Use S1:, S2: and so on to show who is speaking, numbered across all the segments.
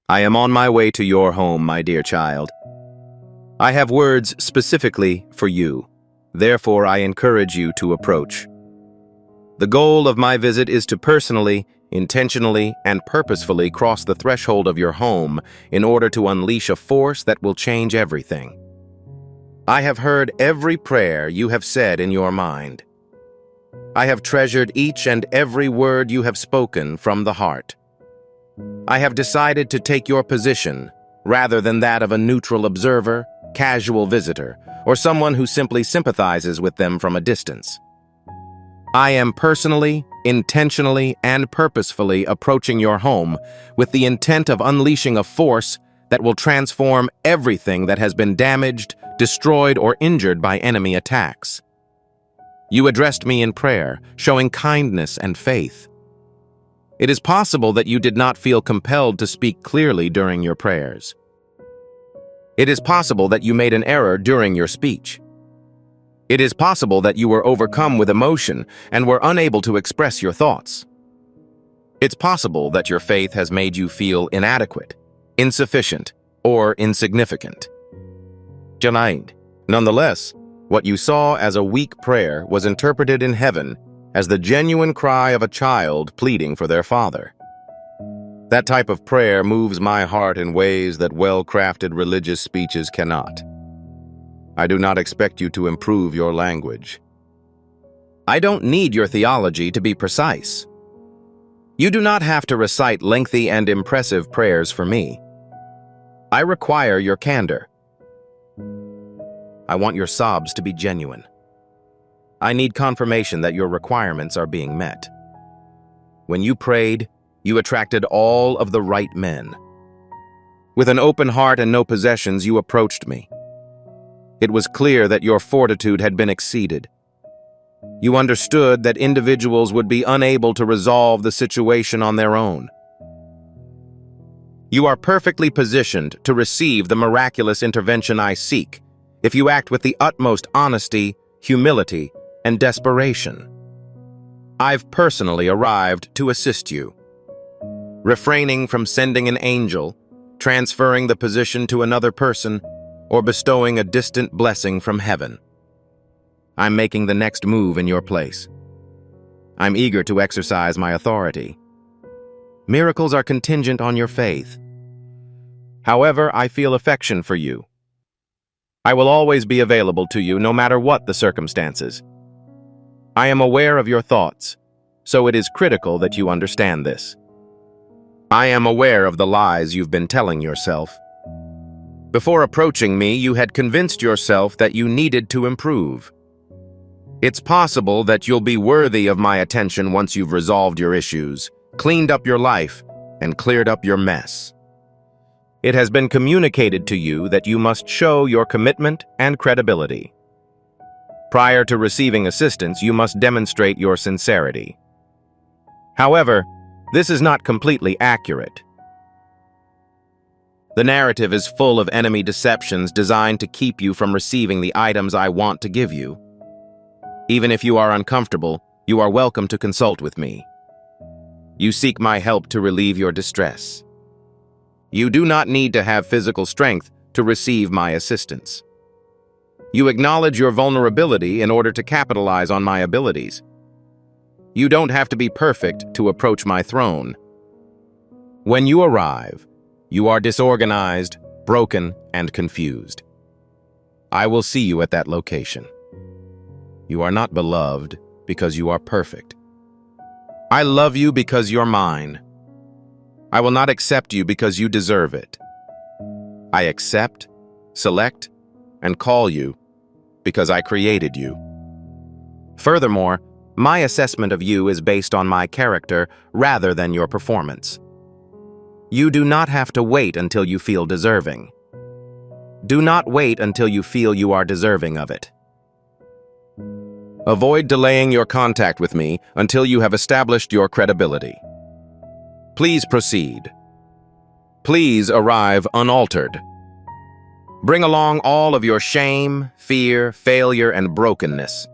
S1: I am on my way to your home, my dear child. I have words specifically for you. Therefore, I encourage you to approach. The goal of my visit is to personally, intentionally, and purposefully cross the threshold of your home in order to unleash a force that will change everything. I have heard every prayer you have said in your mind. I have treasured each and every word you have spoken from the heart. I have decided to take your position rather than that of a neutral observer, casual visitor, or someone who simply sympathizes with them from a distance. I am personally, intentionally, and purposefully approaching your home with the intent of unleashing a force that will transform everything that has been damaged, destroyed, or injured by enemy attacks. You addressed me in prayer, showing kindness and faith. It is possible that you did not feel compelled to speak clearly during your prayers. It is possible that you made an error during your speech. It is possible that you were overcome with emotion and were unable to express your thoughts. It's possible that your faith has made you feel inadequate, insufficient, or insignificant. Nonetheless, what you saw as a weak prayer was interpreted in heaven as the genuine cry of a child pleading for their father. That type of prayer moves my heart in ways that well-crafted religious speeches cannot. I do not expect you to improve your language. I don't need your theology to be precise. You do not have to recite lengthy and impressive prayers for me. I require your candor. I want your sobs to be genuine. I need confirmation that your requirements are being met. When you prayed, you attracted all of the right men. With an open heart and no possessions, you approached me. It was clear that your fortitude had been exceeded. You understood that individuals would be unable to resolve the situation on their own. You are perfectly positioned to receive the miraculous intervention I seek if you act with the utmost honesty, humility, and desperation. I've personally arrived to assist you. Refraining from sending an angel, transferring the position to another person, or bestowing a distant blessing from heaven. I'm making the next move in your place. I'm eager to exercise my authority. Miracles are contingent on your faith. However, I feel affection for you. I will always be available to you no matter what the circumstances. I am aware of your thoughts, so it is critical that you understand this. I am aware of the lies you've been telling yourself. Before approaching me, you had convinced yourself that you needed to improve. It's possible that you'll be worthy of my attention once you've resolved your issues, cleaned up your life, and cleared up your mess. It has been communicated to you that you must show your commitment and credibility. Prior to receiving assistance, you must demonstrate your sincerity. However, this is not completely accurate. The narrative is full of enemy deceptions designed to keep you from receiving the items I want to give you. Even if you are uncomfortable, you are welcome to consult with me. You seek my help to relieve your distress. You do not need to have physical strength to receive my assistance. You acknowledge your vulnerability in order to capitalize on my abilities. You don't have to be perfect to approach my throne. When you arrive, you are disorganized, broken, and confused. I will see you at that location. You are not beloved because you are perfect. I love you because you're mine. I will not accept you because you deserve it. I accept, select, and call you because I created you. Furthermore, my assessment of you is based on my character rather than your performance. You do not have to wait until you feel deserving. Do not wait until you feel you are deserving of it. Avoid delaying your contact with me until you have established your credibility. Please proceed. Please arrive unaltered. Bring along all of your shame, fear, failure, and brokenness.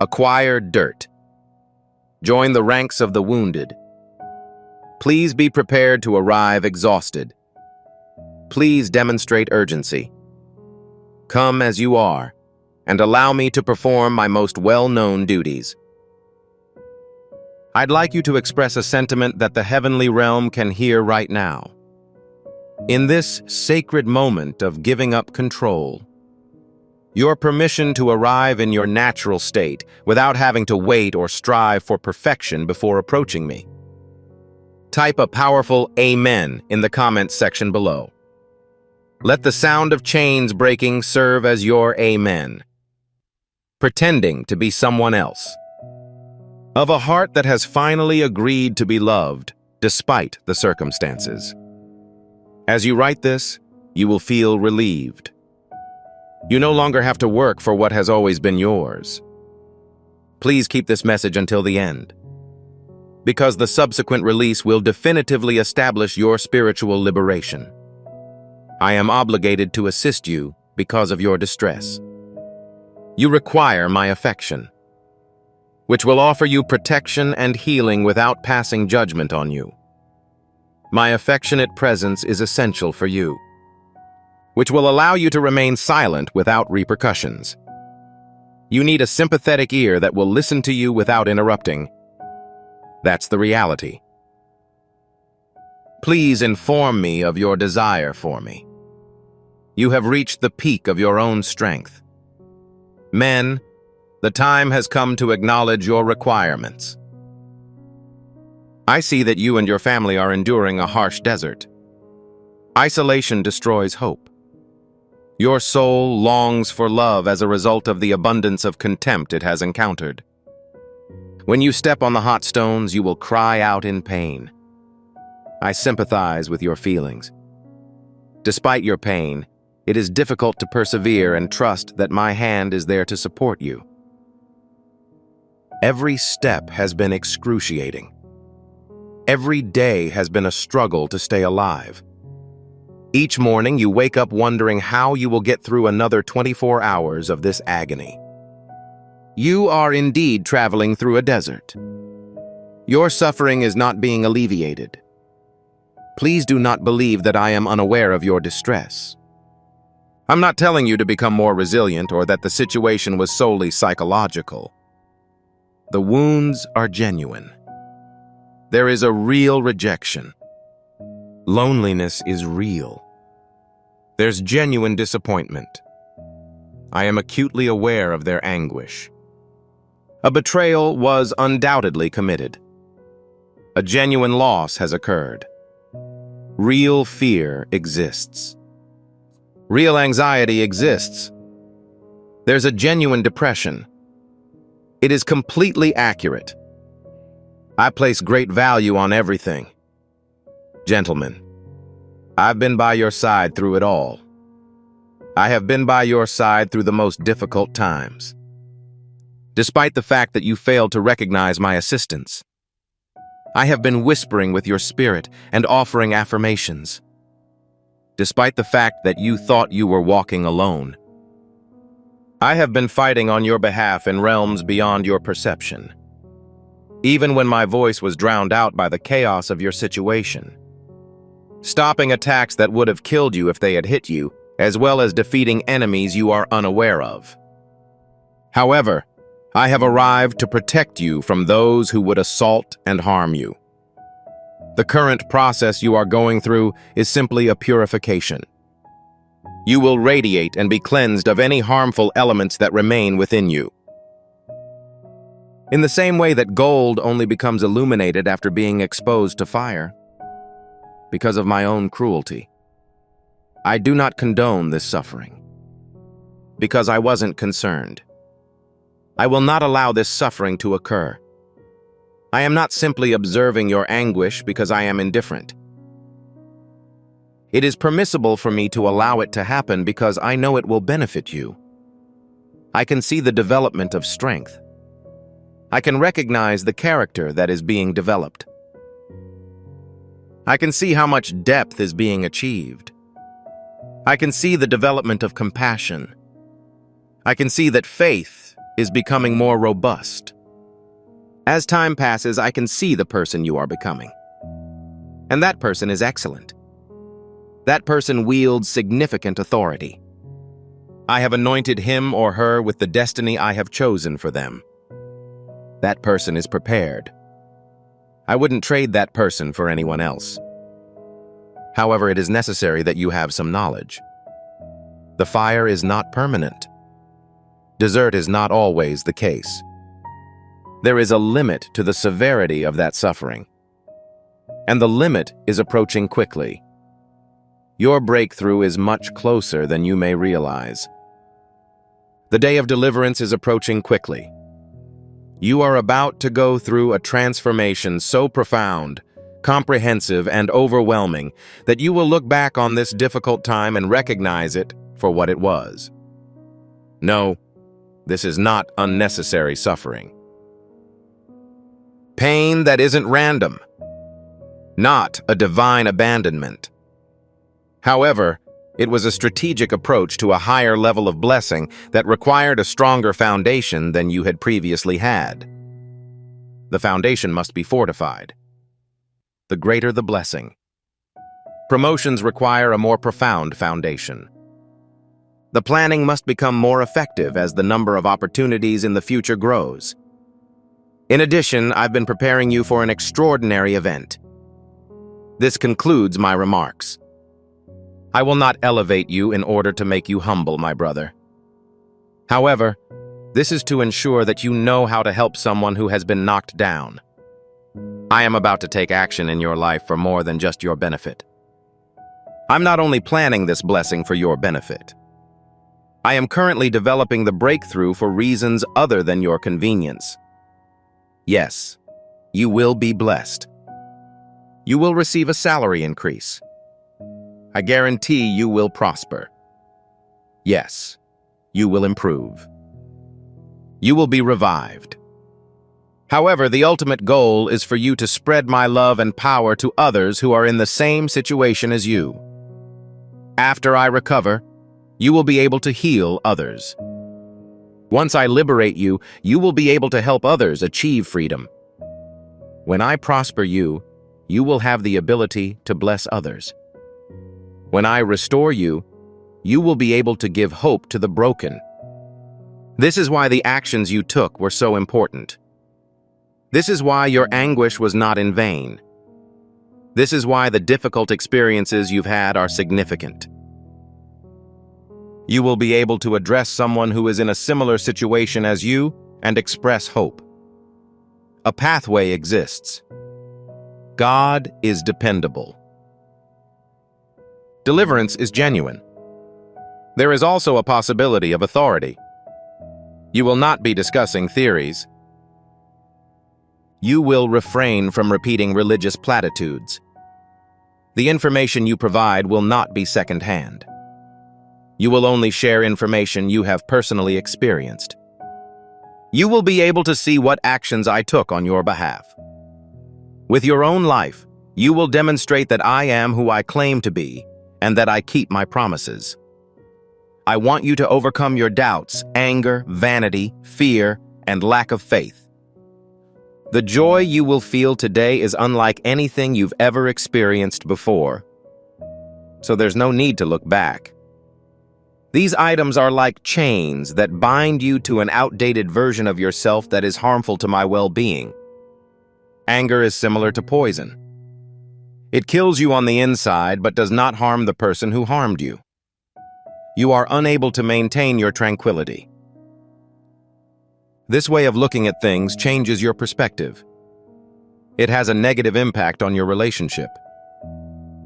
S1: Acquire dirt. Join the ranks of the wounded. Please be prepared to arrive exhausted. Please demonstrate urgency. Come as you are, and allow me to perform my most well-known duties. I'd like you to express a sentiment that the heavenly realm can hear right now. In this sacred moment of giving up control, your permission to arrive in your natural state without having to wait or strive for perfection before approaching me. Type a powerful Amen in the comments section below. Let the sound of chains breaking serve as your Amen. Pretending to be someone else. Of a heart that has finally agreed to be loved, despite the circumstances. As you write this, you will feel relieved. You no longer have to work for what has always been yours. Please keep this message until the end, because the subsequent release will definitively establish your spiritual liberation. I am obligated to assist you because of your distress. You require my affection, which will offer you protection and healing without passing judgment on you. My affectionate presence is essential for you, which will allow you to remain silent without repercussions. You need a sympathetic ear that will listen to you without interrupting. That's the reality. Please inform me of your desire for me. You have reached the peak of your own strength. Men, the time has come to acknowledge your requirements. I see that you and your family are enduring a harsh desert. Isolation destroys hope. Your soul longs for love as a result of the abundance of contempt it has encountered. When you step on the hot stones, you will cry out in pain. I sympathize with your feelings. Despite your pain, it is difficult to persevere and trust that my hand is there to support you. Every step has been excruciating. Every day has been a struggle to stay alive. Each morning, you wake up wondering how you will get through another 24 hours of this agony. You are indeed traveling through a desert. Your suffering is not being alleviated. Please do not believe that I am unaware of your distress. I'm not telling you to become more resilient or that the situation was solely psychological. The wounds are genuine. There is a real rejection. Loneliness is real. There's genuine disappointment. I am acutely aware of their anguish. A betrayal was undoubtedly committed. A genuine loss has occurred. Real fear exists. Real anxiety exists. There's a genuine depression. It is completely accurate. I place great value on everything. Gentlemen, I've been by your side through it all. I have been by your side through the most difficult times. Despite the fact that you failed to recognize my assistance, I have been whispering with your spirit and offering affirmations. Despite the fact that you thought you were walking alone, I have been fighting on your behalf in realms beyond your perception. Even when my voice was drowned out by the chaos of your situation. Stopping attacks that would have killed you if they had hit you, as well as defeating enemies you are unaware of. However, I have arrived to protect you from those who would assault and harm you. The current process you are going through is simply a purification. You will radiate and be cleansed of any harmful elements that remain within you. In the same way that gold only becomes illuminated after being exposed to fire, because of my own cruelty. I do not condone this suffering, because I wasn't concerned. I will not allow this suffering to occur. I am not simply observing your anguish because I am indifferent. It is permissible for me to allow it to happen because I know it will benefit you. I can see the development of strength. I can recognize the character that is being developed. I can see how much depth is being achieved. I can see the development of compassion. I can see that faith is becoming more robust. As time passes, I can see the person you are becoming. And that person is excellent. That person wields significant authority. I have anointed him or her with the destiny I have chosen for them. That person is prepared. I wouldn't trade that person for anyone else. However, it is necessary that you have some knowledge. The fire is not permanent. Desert is not always the case. There is a limit to the severity of that suffering. And the limit is approaching quickly. Your breakthrough is much closer than you may realize. The day of deliverance is approaching quickly. You are about to go through a transformation so profound, comprehensive, and overwhelming that you will look back on this difficult time and recognize it for what it was. No, this is not unnecessary suffering. Pain that isn't random, not a divine abandonment. However, it was a strategic approach to a higher level of blessing that required a stronger foundation than you had previously had. The foundation must be fortified. The greater the blessing. Promotions require a more profound foundation. The planning must become more effective as the number of opportunities in the future grows. In addition, I've been preparing you for an extraordinary event. This concludes my remarks. I will not elevate you in order to make you humble, my brother. However, this is to ensure that you know how to help someone who has been knocked down. I am about to take action in your life for more than just your benefit. I'm not only planning this blessing for your benefit. I am currently developing the breakthrough for reasons other than your convenience. Yes, you will be blessed. You will receive a salary increase. I guarantee you will prosper. Yes, you will improve. You will be revived. However, the ultimate goal is for you to spread my love and power to others who are in the same situation as you. After I recover, you will be able to heal others. Once I liberate you, you will be able to help others achieve freedom. When I prosper you, you will have the ability to bless others. When I restore you, you will be able to give hope to the broken. This is why the actions you took were so important. This is why your anguish was not in vain. This is why the difficult experiences you've had are significant. You will be able to address someone who is in a similar situation as you and express hope. A pathway exists. God is dependable. Deliverance is genuine. There is also a possibility of authority. You will not be discussing theories. You will refrain from repeating religious platitudes. The information you provide will not be second-hand. You will only share information you have personally experienced. You will be able to see what actions I took on your behalf. With your own life, you will demonstrate that I am who I claim to be and that I keep my promises. I want you to overcome your doubts, anger, vanity, fear, and lack of faith. The joy you will feel today is unlike anything you've ever experienced before. So there's no need to look back. These items are like chains that bind you to an outdated version of yourself that is harmful to my well-being. Anger is similar to poison. It kills you on the inside but does not harm the person who harmed you. You are unable to maintain your tranquility. This way of looking at things changes your perspective. It has a negative impact on your relationship.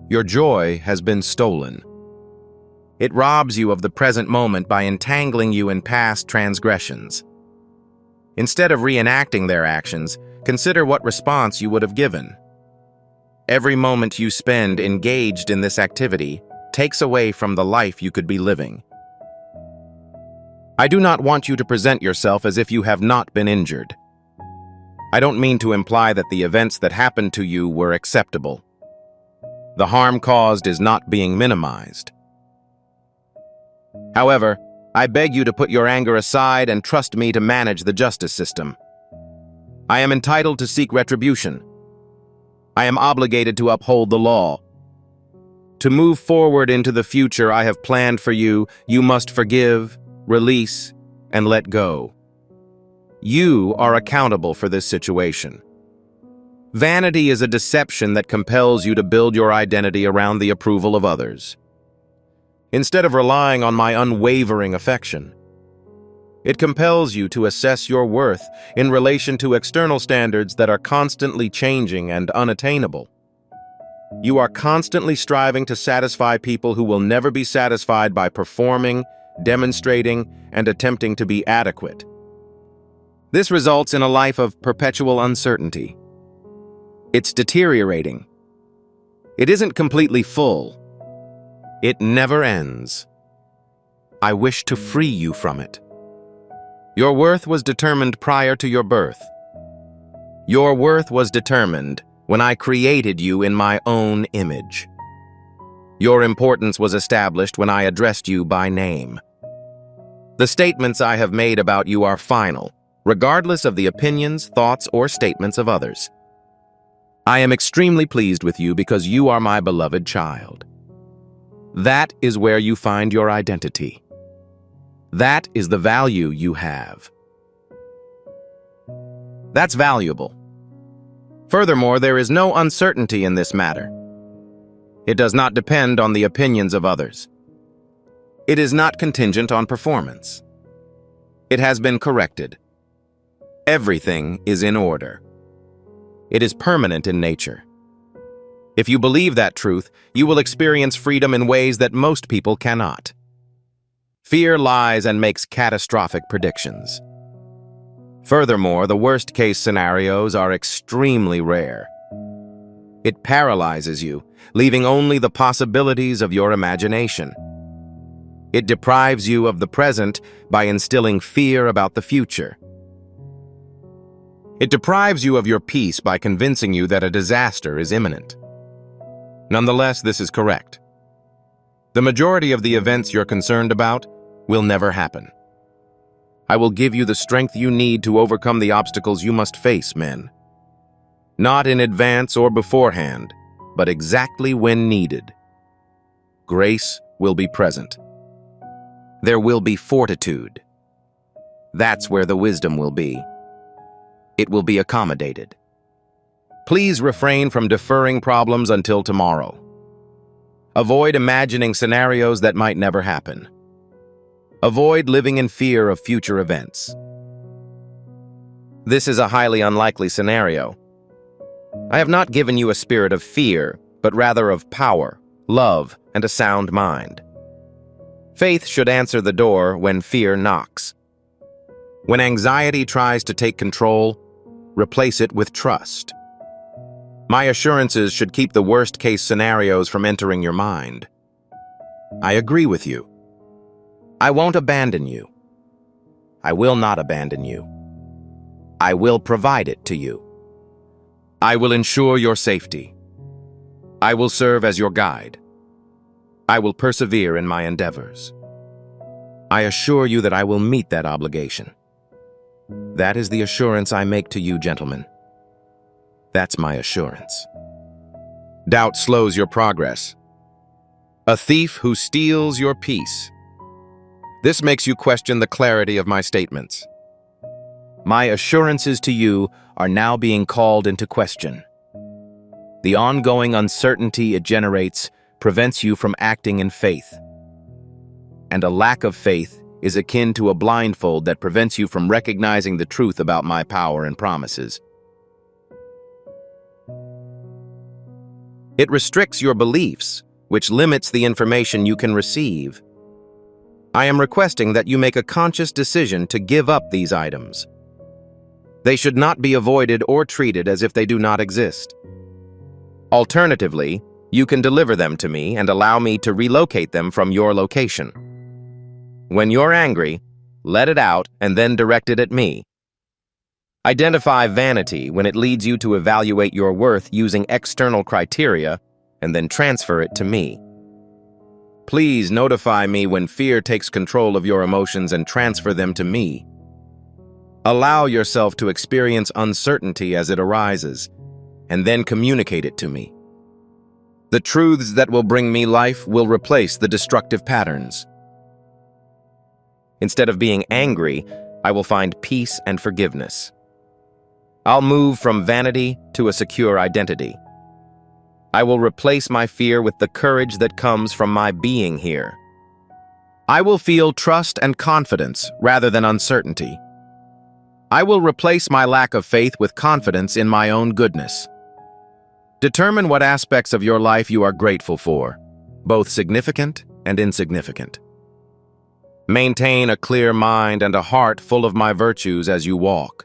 S1: Your joy has been stolen. It robs you of the present moment by entangling you in past transgressions. Instead of reenacting their actions, consider what response you would have given. Every moment you spend engaged in this activity takes away from the life you could be living. I do not want you to present yourself as if you have not been injured. I don't mean to imply that the events that happened to you were acceptable. The harm caused is not being minimized. However, I beg you to put your anger aside and trust me to manage the justice system. I am entitled to seek retribution. I am obligated to uphold the law. To move forward into the future I have planned for you, you must forgive, release, and let go. You are accountable for this situation. Vanity is a deception that compels you to build your identity around the approval of others, instead of relying on my unwavering affection. It compels you to assess your worth in relation to external standards that are constantly changing and unattainable. You are constantly striving to satisfy people who will never be satisfied by performing, demonstrating, and attempting to be adequate. This results in a life of perpetual uncertainty. It's deteriorating. It isn't completely full. It never ends. I wish to free you from it. Your worth was determined prior to your birth. Your worth was determined when I created you in my own image. Your importance was established when I addressed you by name. The statements I have made about you are final, regardless of the opinions, thoughts, or statements of others. I am extremely pleased with you because you are my beloved child. That is where you find your identity. That is the value you have. That's valuable. Furthermore, there is no uncertainty in this matter. It does not depend on the opinions of others. It is not contingent on performance. It has been corrected. Everything is in order. It is permanent in nature. If you believe that truth, you will experience freedom in ways that most people cannot. Fear lies and makes catastrophic predictions. Furthermore, the worst-case scenarios are extremely rare. It paralyzes you, leaving only the possibilities of your imagination. It deprives you of the present by instilling fear about the future. It deprives you of your peace by convincing you that a disaster is imminent. Nonetheless, this is correct. The majority of the events you're concerned about will never happen. I will give you the strength you need to overcome the obstacles you must face, men. Not in advance or beforehand, but exactly when needed. Grace will be present. There will be fortitude. That's where the wisdom will be. It will be accommodated. Please refrain from deferring problems until tomorrow. Avoid imagining scenarios that might never happen. Avoid living in fear of future events. This is a highly unlikely scenario. I have not given you a spirit of fear, but rather of power, love, and a sound mind. Faith should answer the door when fear knocks. When anxiety tries to take control, replace it with trust. My assurances should keep the worst-case scenarios from entering your mind. I agree with you. I won't abandon you. I will not abandon you. I will provide it to you. I will ensure your safety. I will serve as your guide. I will persevere in my endeavors. I assure you that I will meet that obligation. That is the assurance I make to you, gentlemen. That's my assurance. Doubt slows your progress. A thief who steals your peace. This makes you question the clarity of my statements. My assurances to you are now being called into question. The ongoing uncertainty it generates prevents you from acting in faith. And a lack of faith is akin to a blindfold that prevents you from recognizing the truth about my power and promises. It restricts your beliefs, which limits the information you can receive. I am requesting that you make a conscious decision to give up these items. They should not be avoided or treated as if they do not exist. Alternatively, you can deliver them to me and allow me to relocate them from your location. When you're angry, let it out and then direct it at me. Identify vanity when it leads you to evaluate your worth using external criteria and then transfer it to me. Please notify me when fear takes control of your emotions and transfer them to me. Allow yourself to experience uncertainty as it arises. and then communicate it to me. The truths that will bring me life will replace the destructive patterns. Instead of being angry, I will find peace and forgiveness. I'll move from vanity to a secure identity. I will replace my fear with the courage that comes from my being here. I will feel trust and confidence rather than uncertainty. I will replace my lack of faith with confidence in my own goodness. Determine what aspects of your life you are grateful for, both significant and insignificant. Maintain a clear mind and a heart full of my virtues as you walk.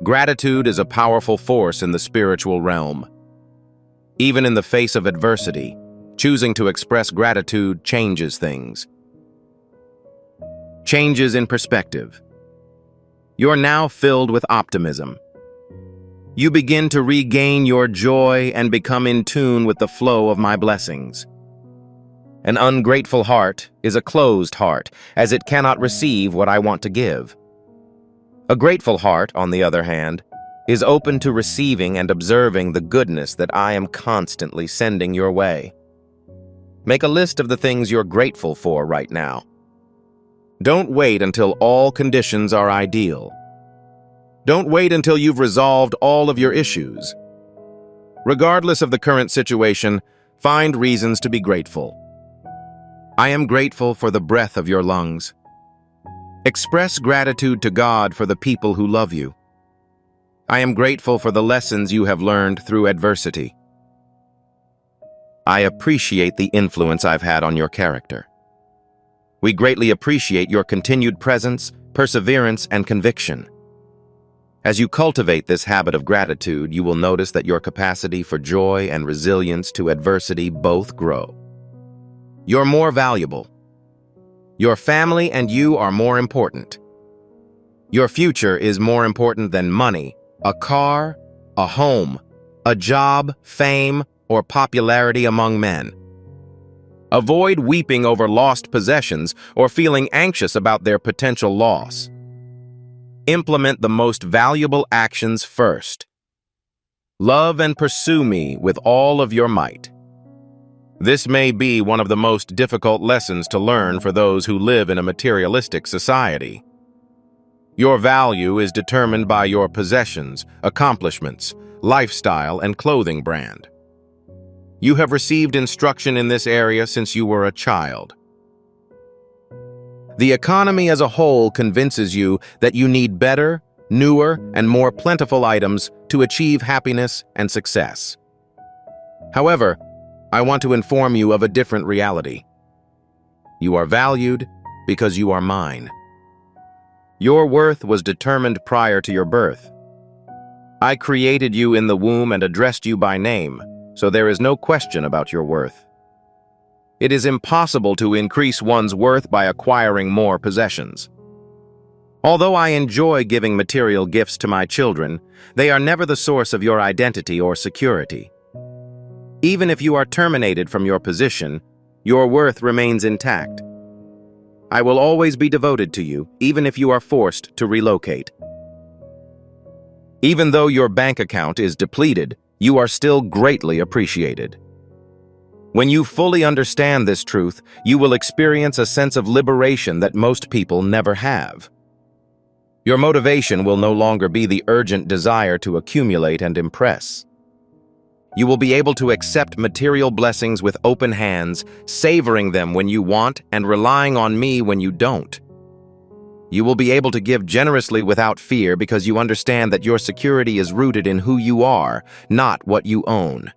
S1: Gratitude is a powerful force in the spiritual realm. Even in the face of adversity, choosing to express gratitude changes things. Changes in perspective. You're now filled with optimism. You begin to regain your joy and become in tune with the flow of my blessings. An ungrateful heart is a closed heart, as it cannot receive what I want to give. A grateful heart, on the other hand, is open to receiving and observing the goodness that I am constantly sending your way. Make a list of the things you're grateful for right now. Don't wait until all conditions are ideal. Don't wait until you've resolved all of your issues. Regardless of the current situation, find reasons to be grateful. I am grateful for the breath of your lungs. Express gratitude to God for the people who love you. I am grateful for the lessons you have learned through adversity. I appreciate the influence I've had on your character. We greatly appreciate your continued presence, perseverance, and conviction. As you cultivate this habit of gratitude, you will notice that your capacity for joy and resilience to adversity both grow. You're more valuable. Your family and you are more important. Your future is more important than money, a car, a home, a job, fame, or popularity among men. Avoid weeping over lost possessions or feeling anxious about their potential loss. Implement the most valuable actions first. Love and pursue me with all of your might. This may be one of the most difficult lessons to learn for those who live in a materialistic society. Your value is determined by your possessions, accomplishments, lifestyle, and clothing brand. You have received instruction in this area since you were a child. The economy as a whole convinces you that you need better, newer, and more plentiful items to achieve happiness and success. However, I want to inform you of a different reality. You are valued because you are mine. Your worth was determined prior to your birth. I created you in the womb and addressed you by name, so there is no question about your worth. It is impossible to increase one's worth by acquiring more possessions. Although I enjoy giving material gifts to my children, they are never the source of your identity or security. Even if you are terminated from your position, your worth remains intact. I will always be devoted to you, even if you are forced to relocate. Even though your bank account is depleted, you are still greatly appreciated. When you fully understand this truth, you will experience a sense of liberation that most people never have. Your motivation will no longer be the urgent desire to accumulate and impress. You will be able to accept material blessings with open hands, savoring them when you want and relying on me when you don't. You will be able to give generously without fear because you understand that your security is rooted in who you are, not what you own.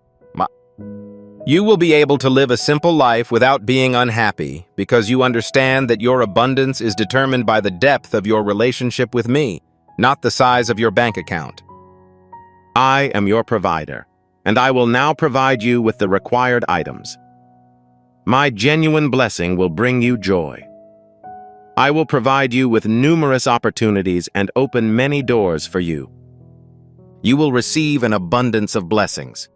S1: You will be able to live a simple life without being unhappy because you understand that your abundance is determined by the depth of your relationship with me, not the size of your bank account. I am your provider, and I will now provide you with the required items. My genuine blessing will bring you joy. I will provide you with numerous opportunities and open many doors for you. You will receive an abundance of blessings.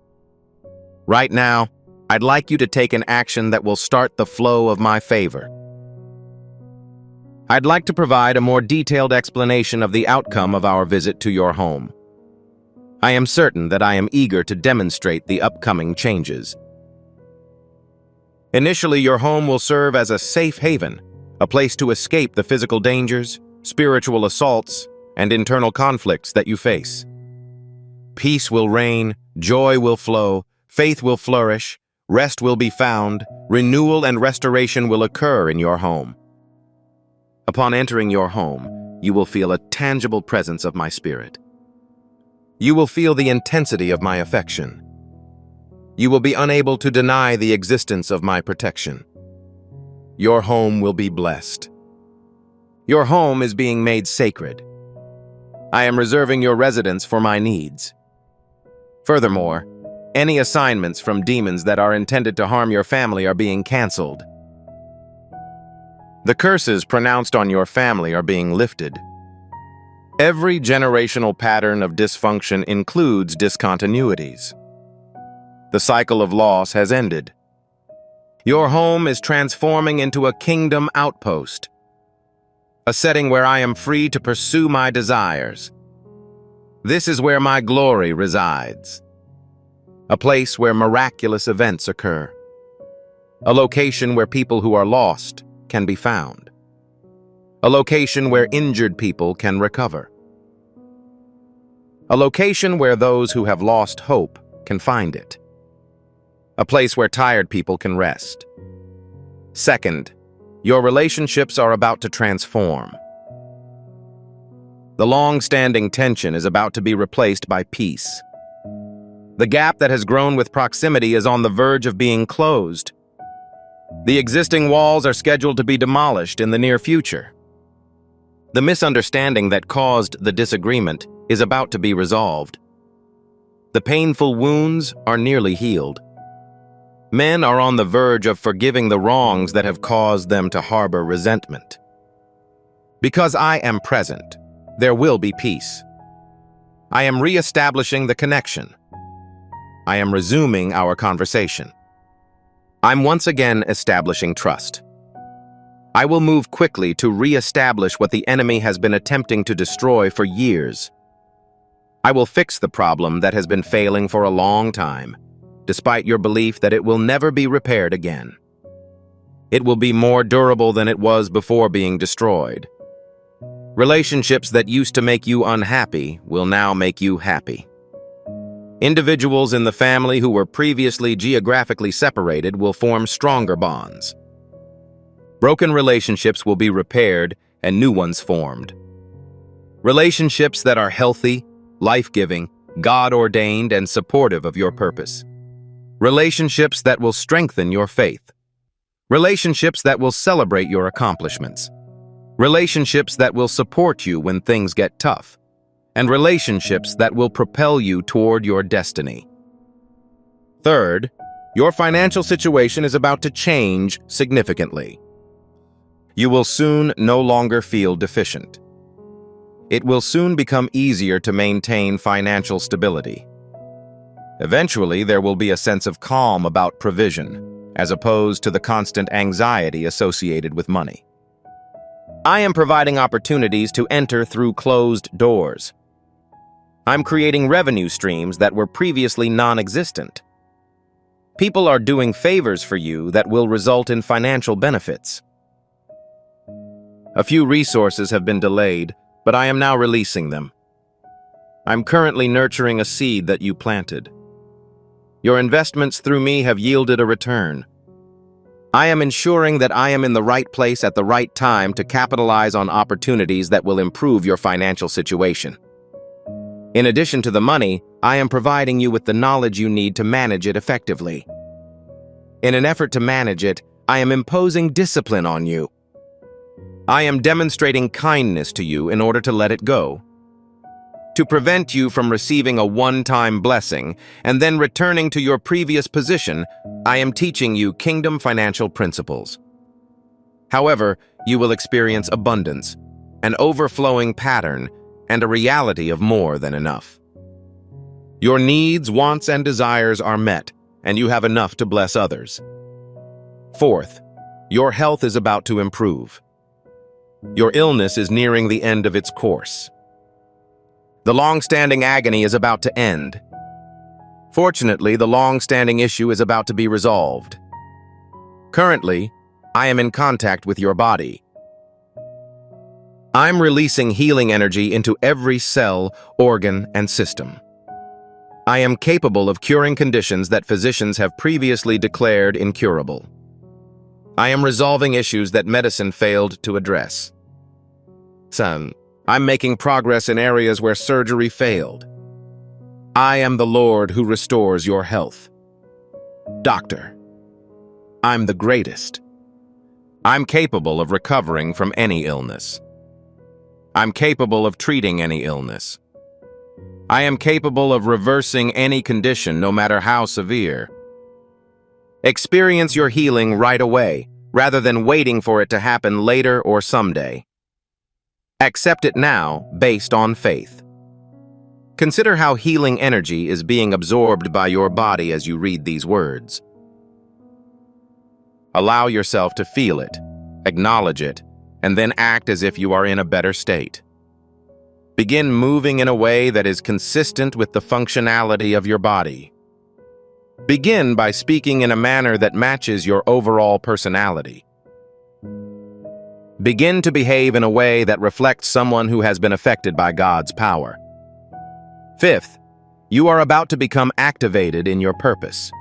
S1: Right now, I'd like you to take an action that will start the flow of my favor. I'd like to provide a more detailed explanation of the outcome of our visit to your home. I am certain that I am eager to demonstrate the upcoming changes. Initially, your home will serve as a safe haven, a place to escape the physical dangers, spiritual assaults, and internal conflicts that you face. Peace will reign, joy will flow, faith will flourish, rest will be found, renewal and restoration will occur in your home. Upon entering your home, you will feel a tangible presence of my spirit. You will feel the intensity of my affection. You will be unable to deny the existence of my protection. Your home will be blessed. Your home is being made sacred. I am reserving your residence for my needs. Furthermore, any assignments from demons that are intended to harm your family are being canceled. The curses pronounced on your family are being lifted. Every generational pattern of dysfunction includes discontinuities. The cycle of loss has ended. Your home is transforming into a kingdom outpost, a setting where I am free to pursue my desires. This is where my glory resides, a place where miraculous events occur, a location where people who are lost can be found, a location where injured people can recover, a location where those who have lost hope can find it, a place where tired people can rest. Second, your relationships are about to transform. The long-standing tension is about to be replaced by peace. The gap that has grown with proximity is on the verge of being closed. The existing walls are scheduled to be demolished in the near future. The misunderstanding that caused the disagreement is about to be resolved. The painful wounds are nearly healed. Men are on the verge of forgiving the wrongs that have caused them to harbor resentment. Because I am present, there will be peace. I am reestablishing the connection. I am resuming our conversation. I'm once again establishing trust. I will move quickly to reestablish what the enemy has been attempting to destroy for years. I will fix the problem that has been failing for a long time, despite your belief that it will never be repaired again. It will be more durable than it was before being destroyed. Relationships that used to make you unhappy will now make you happy. Individuals in the family who were previously geographically separated will form stronger bonds. Broken relationships will be repaired and new ones formed. Relationships that are healthy, life-giving, God-ordained, and supportive of your purpose. Relationships that will strengthen your faith. Relationships that will celebrate your accomplishments. Relationships that will support you when things get tough. And relationships that will propel you toward your destiny. Third, your financial situation is about to change significantly. You will soon no longer feel deficient. It will soon become easier to maintain financial stability. Eventually, there will be a sense of calm about provision, as opposed to the constant anxiety associated with money. I am providing opportunities to enter through closed doors. I'm creating revenue streams that were previously non-existent. People are doing favors for you that will result in financial benefits. A few resources have been delayed, but I am now releasing them. I'm currently nurturing a seed that you planted. Your investments through me have yielded a return. I am ensuring that I am in the right place at the right time to capitalize on opportunities that will improve your financial situation. In addition to the money, I am providing you with the knowledge you need to manage it effectively. In an effort to manage it, I am imposing discipline on you. I am demonstrating kindness to you in order to let it go. To prevent you from receiving a one-time blessing and then returning to your previous position, I am teaching you kingdom financial principles. However, you will experience abundance, an overflowing pattern, and a reality of more than enough. Your needs, wants, and desires are met, and you have enough to bless others. Fourth, your health is about to improve. Your illness is nearing the end of its course. The long-standing agony is about to end. Fortunately, the long-standing issue is about to be resolved. Currently, I am in contact with your body. I'm releasing healing energy into every cell, organ, and system. I am capable of curing conditions that physicians have previously declared incurable. I am resolving issues that medicine failed to address. Son, I'm making progress in areas where surgery failed. I am the Lord who restores your health. Doctor, I'm the greatest. I'm capable of recovering from any illness. I'm capable of treating any illness. I am capable of reversing any condition, no matter how severe. Experience your healing right away, rather than waiting for it to happen later or someday. Accept it now, based on faith. Consider how healing energy is being absorbed by your body as you read these words. Allow yourself to feel it, acknowledge it, and then act as if you are in a better state. Begin moving in a way that is consistent with the functionality of your body. Begin by speaking in a manner that matches your overall personality. Begin to behave in a way that reflects someone who has been affected by God's power. Fifth, you are about to become activated in your purpose.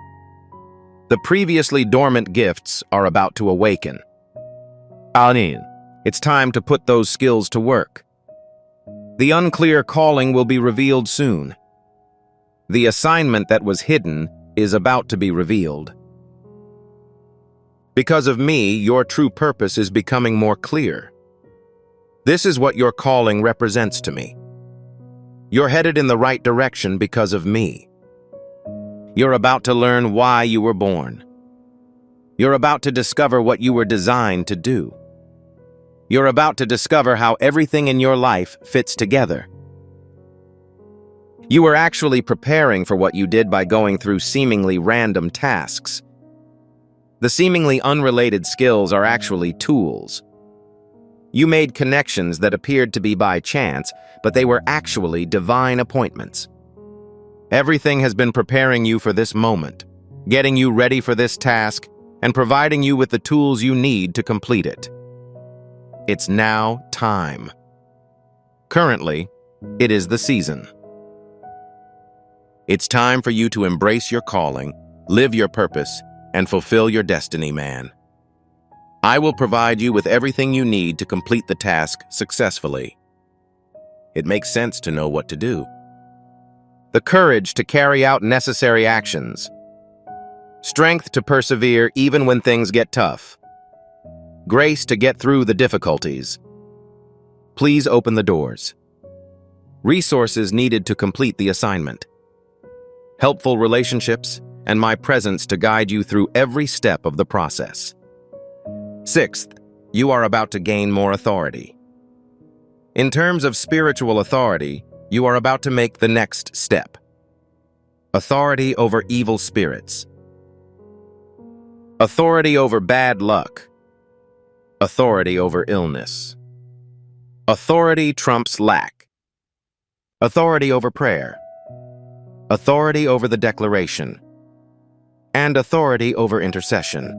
S1: The previously dormant gifts are about to awaken. It's time to put those skills to work. The unclear calling will be revealed soon. The assignment that was hidden is about to be revealed. Because of me, your true purpose is becoming more clear. This is what your calling represents to me. You're headed in the right direction because of me. You're about to learn why you were born. You're about to discover what you were designed to do. You're about to discover how everything in your life fits together. You were actually preparing for what you did by going through seemingly random tasks. The seemingly unrelated skills are actually tools. You made connections that appeared to be by chance, but they were actually divine appointments. Everything has been preparing you for this moment, getting you ready for this task, and providing you with the tools you need to complete it. It's now time. Currently, it is the season. It's time for you to embrace your calling, live your purpose, and fulfill your destiny, man. I will provide you with everything you need to complete the task successfully. It makes sense to know what to do. The courage to carry out necessary actions. Strength to persevere even when things get tough. Grace to get through the difficulties. Please open the doors. Resources needed to complete the assignment. Helpful relationships, and my presence to guide you through every step of the process. Sixth, you are about to gain more authority. In terms of spiritual authority, you are about to make the next step. Authority over evil spirits. Authority over bad luck. Authority over illness. Authority trumps lack. Authority over prayer. Authority over the declaration. And authority over intercession.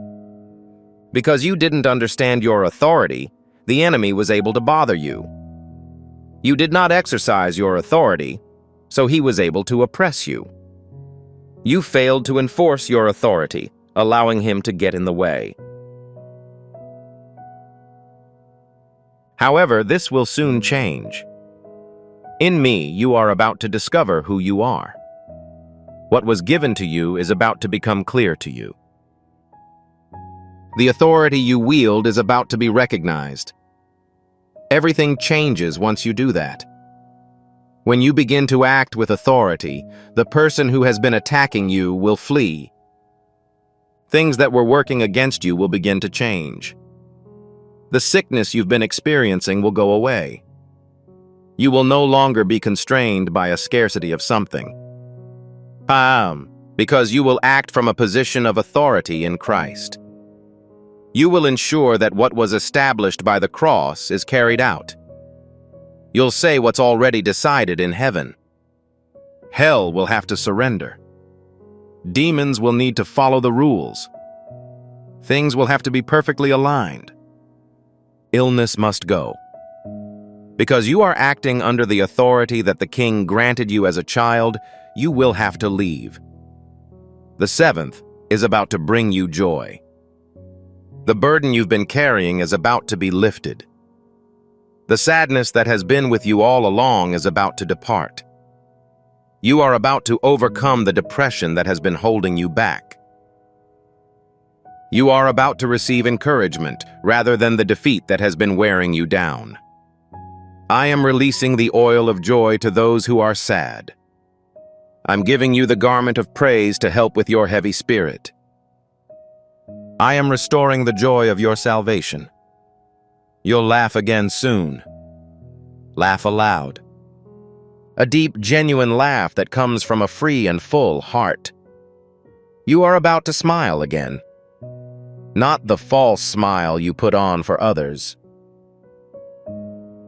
S1: Because you didn't understand your authority, the enemy was able to bother you. You did not exercise your authority, so he was able to oppress you. You failed to enforce your authority, allowing him to get in the way. However, this will soon change. In me, you are about to discover who you are. What was given to you is about to become clear to you. The authority you wield is about to be recognized. Everything changes once you do that. When you begin to act with authority, the person who has been attacking you will flee. Things that were working against you will begin to change. The sickness you've been experiencing will go away. You will no longer be constrained by a scarcity of something. Because you will act from a position of authority in Christ. You will ensure that what was established by the cross is carried out. You'll say what's already decided in heaven. Hell will have to surrender. Demons will need to follow the rules. Things will have to be perfectly aligned. Illness must go. Because you are acting under the authority that the king granted you as a child, you will have to leave. The seventh is about to bring you joy. The burden you've been carrying is about to be lifted. The sadness that has been with you all along is about to depart. You are about to overcome the depression that has been holding you back. You are about to receive encouragement rather than the defeat that has been wearing you down. I am releasing the oil of joy to those who are sad. I'm giving you the garment of praise to help with your heavy spirit. I am restoring the joy of your salvation. You'll laugh again soon. Laugh aloud. A deep, genuine laugh that comes from a free and full heart. You are about to smile again. Not the false smile you put on for others.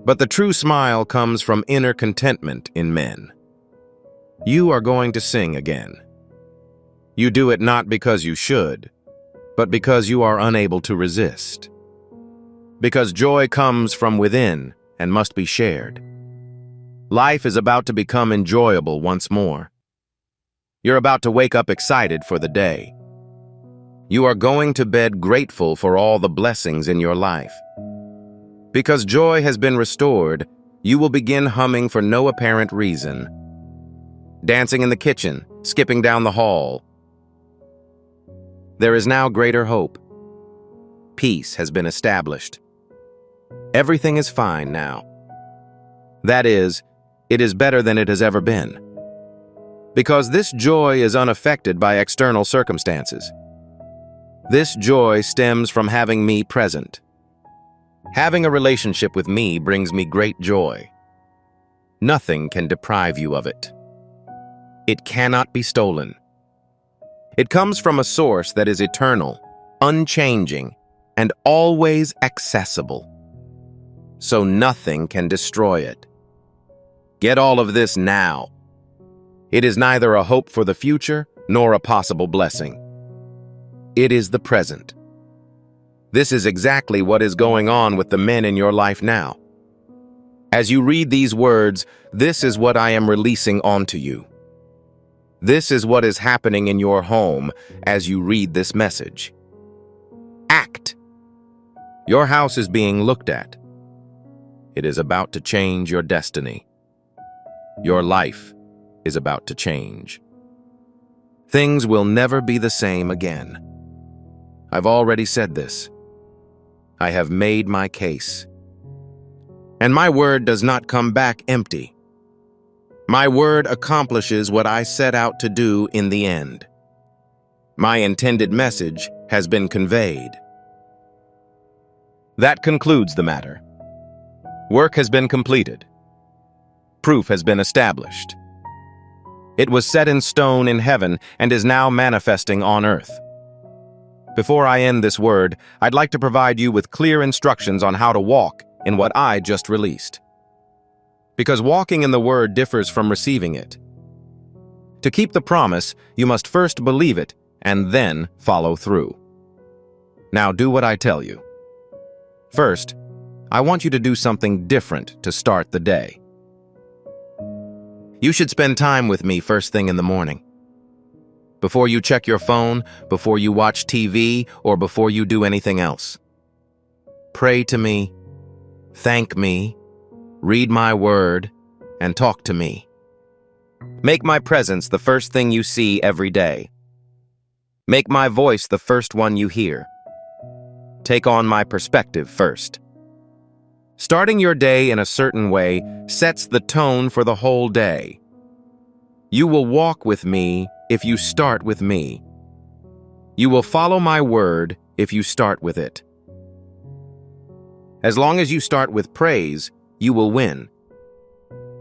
S1: But the true smile comes from inner contentment in men. You are going to sing again. You do it not because you should, but because you are unable to resist. Because joy comes from within and must be shared. Life is about to become enjoyable once more. You're about to wake up excited for the day. You are going to bed grateful for all the blessings in your life. Because joy has been restored, you will begin humming for no apparent reason. Dancing in the kitchen, skipping down the hall. There is now greater hope. Peace has been established. Everything is fine now. That is, it is better than it has ever been. Because this joy is unaffected by external circumstances. This joy stems from having me present. Having a relationship with me brings me great joy. Nothing can deprive you of it. It cannot be stolen. It comes from a source that is eternal, unchanging, and always accessible. So nothing can destroy it. Get all of this now. It is neither a hope for the future nor a possible blessing. It is the present. This is exactly what is going on with the men in your life now. As you read these words, this is what I am releasing onto you. This is what is happening in your home as you read this message. Act. Your house is being looked at. It is about to change your destiny. Your life is about to change. Things will never be the same again. I've already said this. I have made my case. And my word does not come back empty. My word accomplishes what I set out to do in the end. My intended message has been conveyed. That concludes the matter. Work has been completed. Proof has been established. It was set in stone in heaven and is now manifesting on earth. Before I end this word, I'd like to provide you with clear instructions on how to walk in what I just released. Because walking in the word differs from receiving it. To keep the promise, you must first believe it and then follow through. Now do what I tell you. First, I want you to do something different to start the day. You should spend time with me first thing in the morning. Before you check your phone, before you watch TV, or before you do anything else. Pray to me, thank me, read my word, and talk to me. Make my presence the first thing you see every day. Make my voice the first one you hear. Take on my perspective first. Starting your day in a certain way sets the tone for the whole day. You will walk with me if you start with me. You will follow my word if you start with it. As long as you start with praise, you will win.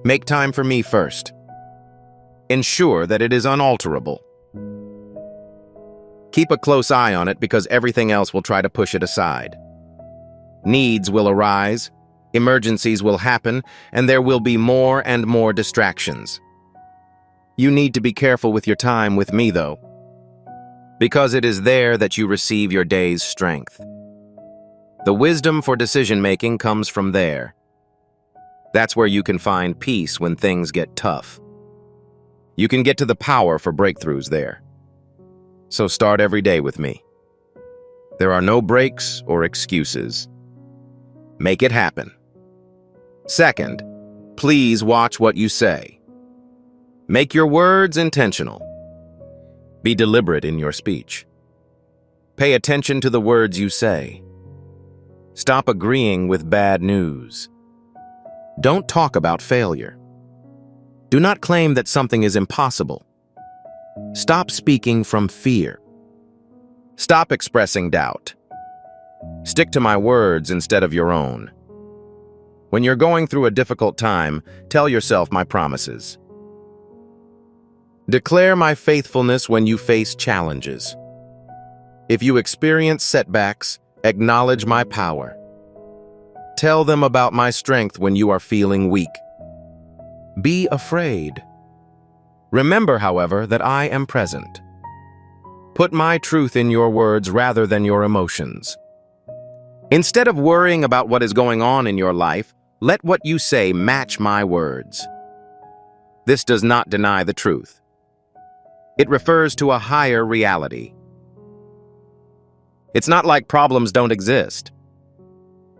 S1: Make time for me first. Ensure that it is unalterable. Keep a close eye on it because everything else will try to push it aside. Needs will arise. Emergencies will happen, and there will be more and more distractions. You need to be careful with your time with me, though, because it is there that you receive your day's strength. The wisdom for decision-making comes from there. That's where you can find peace when things get tough. You can get to the power for breakthroughs there. So start every day with me. There are no breaks or excuses. Make it happen. Second, please watch what you say. Make your words intentional. Be deliberate in your speech. Pay attention to the words you say. Stop agreeing with bad news. Don't talk about failure. Do not claim that something is impossible. Stop speaking from fear. Stop expressing doubt. Stick to my words instead of your own. When you're going through a difficult time, tell yourself my promises. Declare my faithfulness when you face challenges. If you experience setbacks, acknowledge my power. Tell them about my strength when you are feeling weak. Be afraid. Remember, however, that I am present. Put my truth in your words rather than your emotions. Instead of worrying about what is going on in your life, let what you say match my words. This does not deny the truth. It refers to a higher reality. It's not like problems don't exist.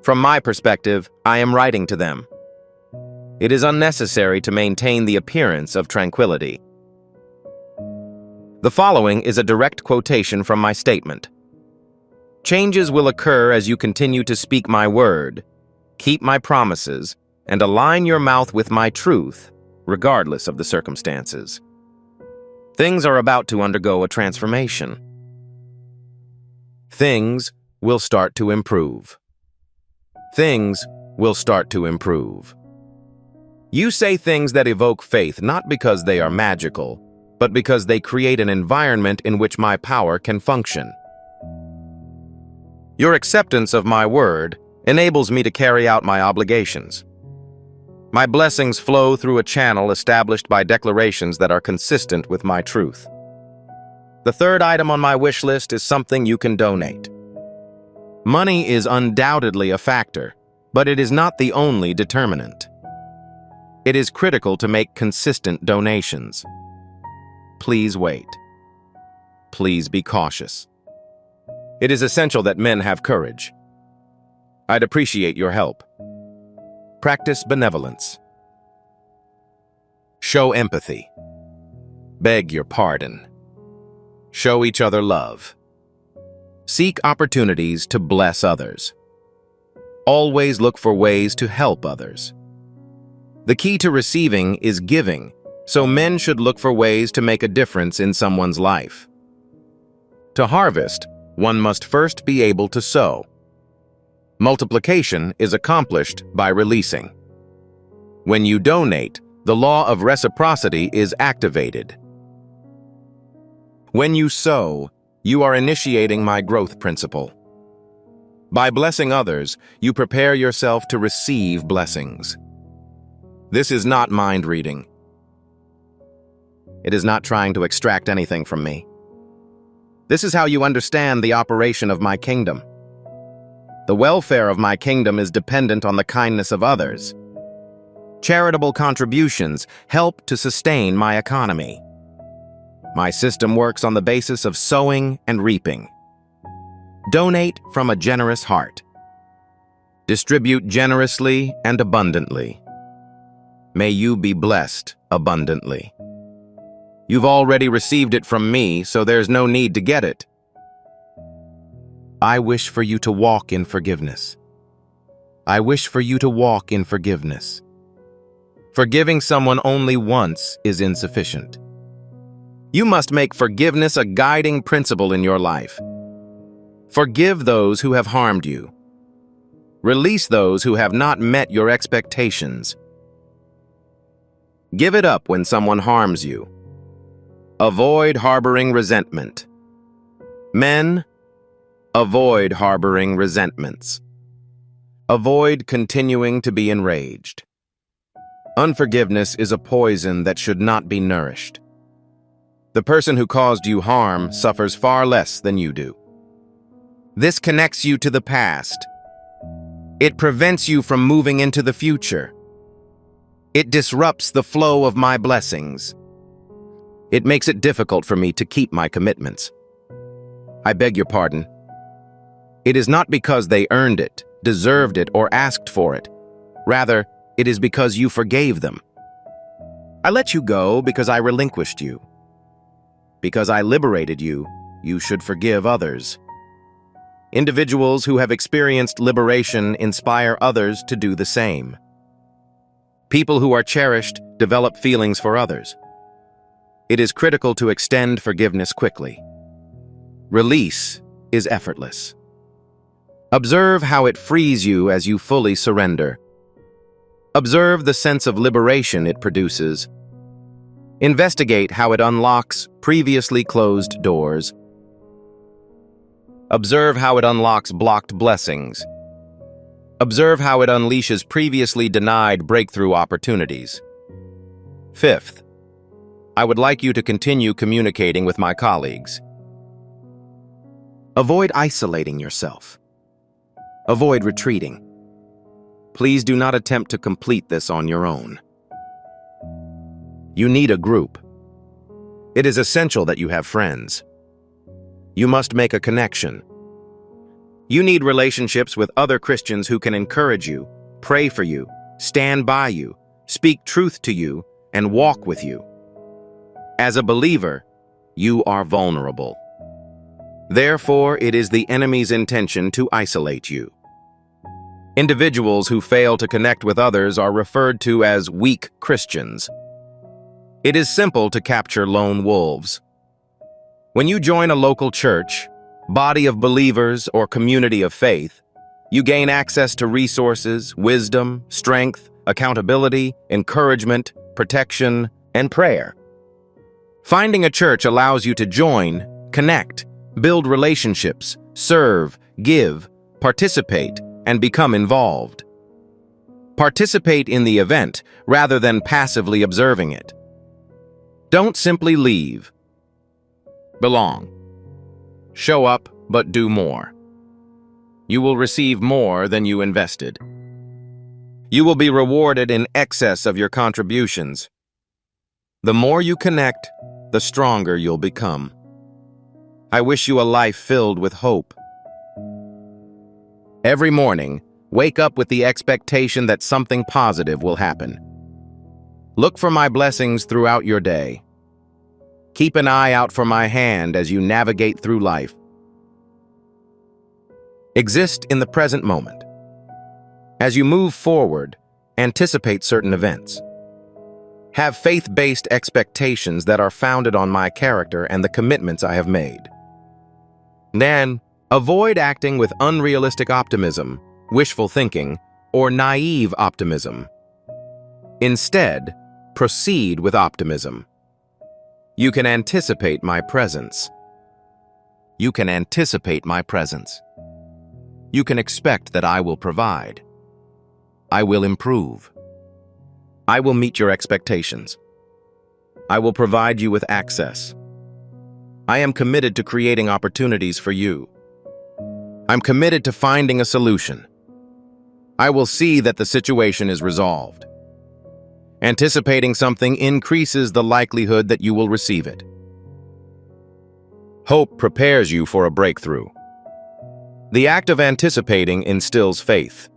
S1: From my perspective, I am writing to them. It is unnecessary to maintain the appearance of tranquility. The following is a direct quotation from my statement. Changes will occur as you continue to speak my word, keep my promises, and align your mouth with my truth, regardless of the circumstances. Things are about to undergo a transformation. Things will start to improve. Things will start to improve. You say things that evoke faith not because they are magical, but because they create an environment in which my power can function. Your acceptance of my word enables me to carry out my obligations. My blessings flow through a channel established by declarations that are consistent with my truth. The third item on my wish list is something you can donate. Money is undoubtedly a factor, but it is not the only determinant. It is critical to make consistent donations. Please wait. Please be cautious. It is essential that men have courage. I'd appreciate your help. Practice benevolence. Show empathy. Beg your pardon. Show each other love. Seek opportunities to bless others. Always look for ways to help others. The key to receiving is giving, so men should look for ways to make a difference in someone's life. To harvest, one must first be able to sow. Multiplication is accomplished by releasing. When you donate, the law of reciprocity is activated. When you sow, you are initiating my growth principle. By blessing others, you prepare yourself to receive blessings. This is not mind reading. It is not trying to extract anything from me. This is how you understand the operation of my kingdom. The welfare of my kingdom is dependent on the kindness of others. Charitable contributions help to sustain my economy. My system works on the basis of sowing and reaping. Donate from a generous heart. Distribute generously and abundantly. May you be blessed abundantly. You've already received it from me, so there's no need to get it. I wish for you to walk in forgiveness. I wish for you to walk in forgiveness. Forgiving someone only once is insufficient. You must make forgiveness a guiding principle in your life. Forgive those who have harmed you. Release those who have not met your expectations. Give it up when someone harms you. Avoid harboring resentment. Men, avoid harboring resentments. Avoid continuing to be enraged. Unforgiveness is a poison that should not be nourished. The person who caused you harm suffers far less than you do. This connects you to the past. It prevents you from moving into the future. It disrupts the flow of my blessings. It makes it difficult for me to keep my commitments. I beg your pardon. It is not because they earned it, deserved it, or asked for it. Rather, it is because you forgave them. I let you go because I relinquished you. Because I liberated you, you should forgive others. Individuals who have experienced liberation inspire others to do the same. People who are cherished develop feelings for others. It is critical to extend forgiveness quickly. Release is effortless. Observe how it frees you as you fully surrender. Observe the sense of liberation it produces. Investigate how it unlocks previously closed doors. Observe how it unlocks blocked blessings. Observe how it unleashes previously denied breakthrough opportunities. Fifth, I would like you to continue communicating with my colleagues. Avoid isolating yourself. Avoid retreating. Please do not attempt to complete this on your own. You need a group. It is essential that you have friends. You must make a connection. You need relationships with other Christians who can encourage you, pray for you, stand by you, speak truth to you, and walk with you. As a believer, you are vulnerable. Therefore, it is the enemy's intention to isolate you. Individuals who fail to connect with others are referred to as weak Christians. It is simple to capture lone wolves. When you join a local church, body of believers, or community of faith, you gain access to resources, wisdom, strength, accountability, encouragement, protection, and prayer. Finding a church allows you to join, connect, build relationships, serve, give, participate, and become involved. Participate in the event rather than passively observing it. Don't simply leave. Belong. Show up, but do more. You will receive more than you invested. You will be rewarded in excess of your contributions. The more you connect, the stronger you'll become. I wish you a life filled with hope. Every morning, wake up with the expectation that something positive will happen. Look for my blessings throughout your day. Keep an eye out for my hand as you navigate through life. Exist in the present moment. As you move forward, anticipate certain events. Have faith-based expectations that are founded on my character and the commitments I have made. Then, avoid acting with unrealistic optimism, wishful thinking, or naive optimism. Instead, proceed with optimism. You can anticipate my presence. You can anticipate my presence. You can expect that I will provide. I will improve. I will meet your expectations. I will provide you with access. I am committed to creating opportunities for you. I'm committed to finding a solution. I will see that the situation is resolved. Anticipating something increases the likelihood that you will receive it. Hope prepares you for a breakthrough. The act of anticipating instills faith.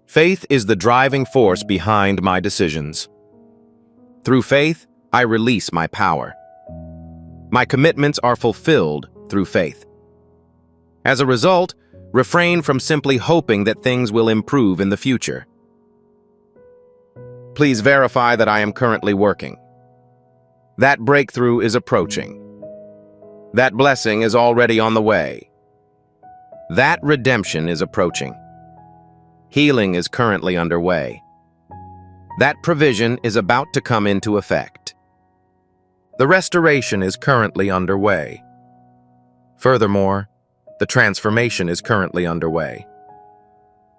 S1: Faith is the driving force behind my decisions. Through faith, I release my power. My commitments are fulfilled through faith. As a result, refrain from simply hoping that things will improve in the future. Please verify that I am currently working. That breakthrough is approaching. That blessing is already on the way. That redemption is approaching. Healing is currently underway. That provision is about to come into effect. The restoration is currently underway. Furthermore, the transformation is currently underway.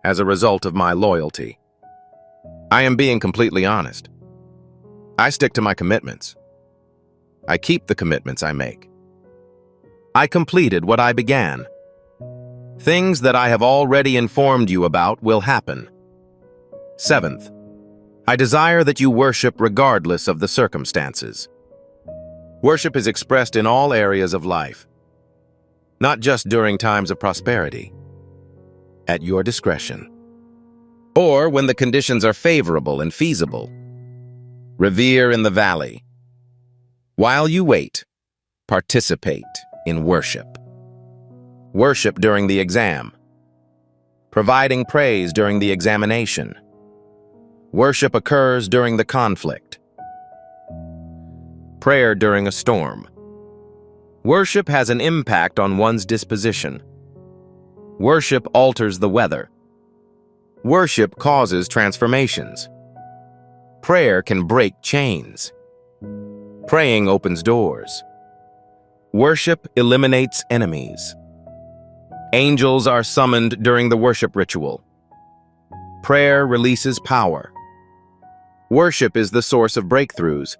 S1: as a result of my loyalty. I am being completely honest. I stick to my commitments. I keep the commitments I make. I completed what I began. Things that I have already informed you about will happen. 7th, I desire that you worship regardless of the circumstances. Worship is expressed in all areas of life, not just during times of prosperity, at your discretion, or when the conditions are favorable and feasible. Revere in the valley. While you wait, participate in worship. Worship during the exam. Providing praise during the examination. Worship occurs during the conflict. Prayer during a storm. Worship has an impact on one's disposition. Worship alters the weather. Worship causes transformations. Prayer can break chains. Praying opens doors. Worship eliminates enemies. Angels are summoned during the worship ritual. Prayer releases power. Worship is the source of breakthroughs.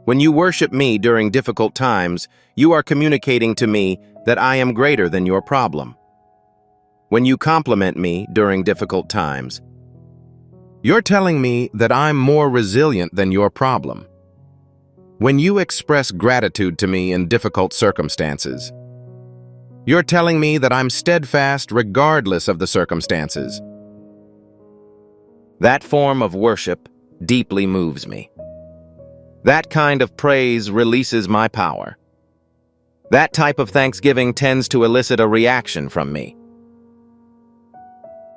S1: When you worship me during difficult times, you are communicating to me that I am greater than your problem. When you compliment me during difficult times, you're telling me that I'm more resilient than your problem. When you express gratitude to me in difficult circumstances, you're telling me that I'm steadfast regardless of the circumstances. That form of worship deeply moves me. That kind of praise releases my power. That type of thanksgiving tends to elicit a reaction from me.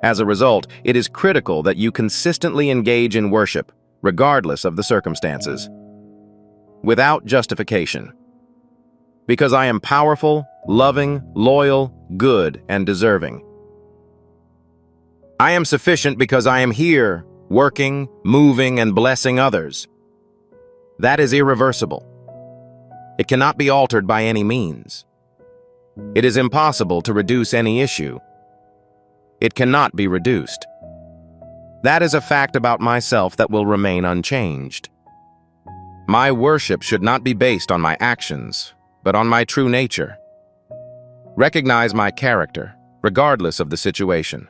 S1: As a result, it is critical that you consistently engage in worship, regardless of the circumstances, without justification. Because I am powerful, loving, loyal, good, and deserving. I am sufficient because I am here, working, moving, and blessing others. That is irreversible. It cannot be altered by any means. It is impossible to reduce any issue. It cannot be reduced. That is a fact about myself that will remain unchanged. My worship should not be based on my actions, but on my true nature. Recognize my character, regardless of the situation.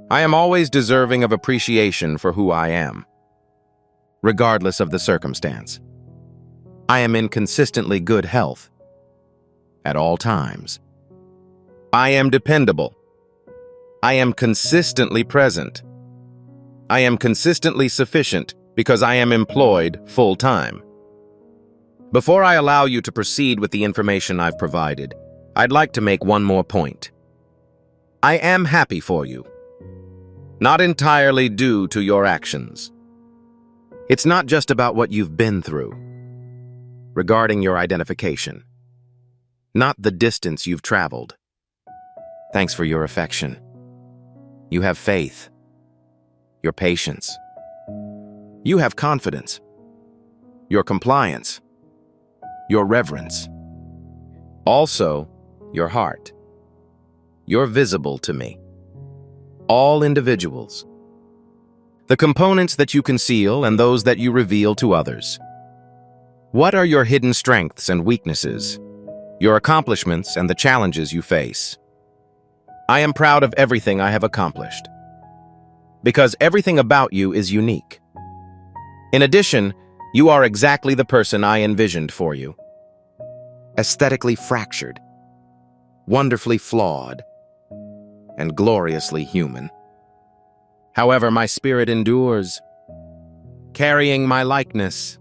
S1: I am always deserving of appreciation for who I am, regardless of the circumstance. I am in consistently good health at all times. I am dependable. I am consistently present. I am consistently sufficient because I am employed full-time. Before I allow you to proceed with the information I've provided, I'd like to make one more point. I am happy for you, not entirely due to your actions. It's not just about what you've been through, regarding your identification, not the distance you've traveled. Thanks for your affection. You have faith, your patience. You have confidence, your compliance, your reverence. Also, your heart. You're visible to me. All individuals. The components that you conceal and those that you reveal to others. What are your hidden strengths and weaknesses, your accomplishments and the challenges you face? I am proud of everything I have accomplished, because everything about you is unique. In addition, you are exactly the person I envisioned for you. Aesthetically fractured, wonderfully flawed, and gloriously human. However, my spirit endures, carrying my likeness,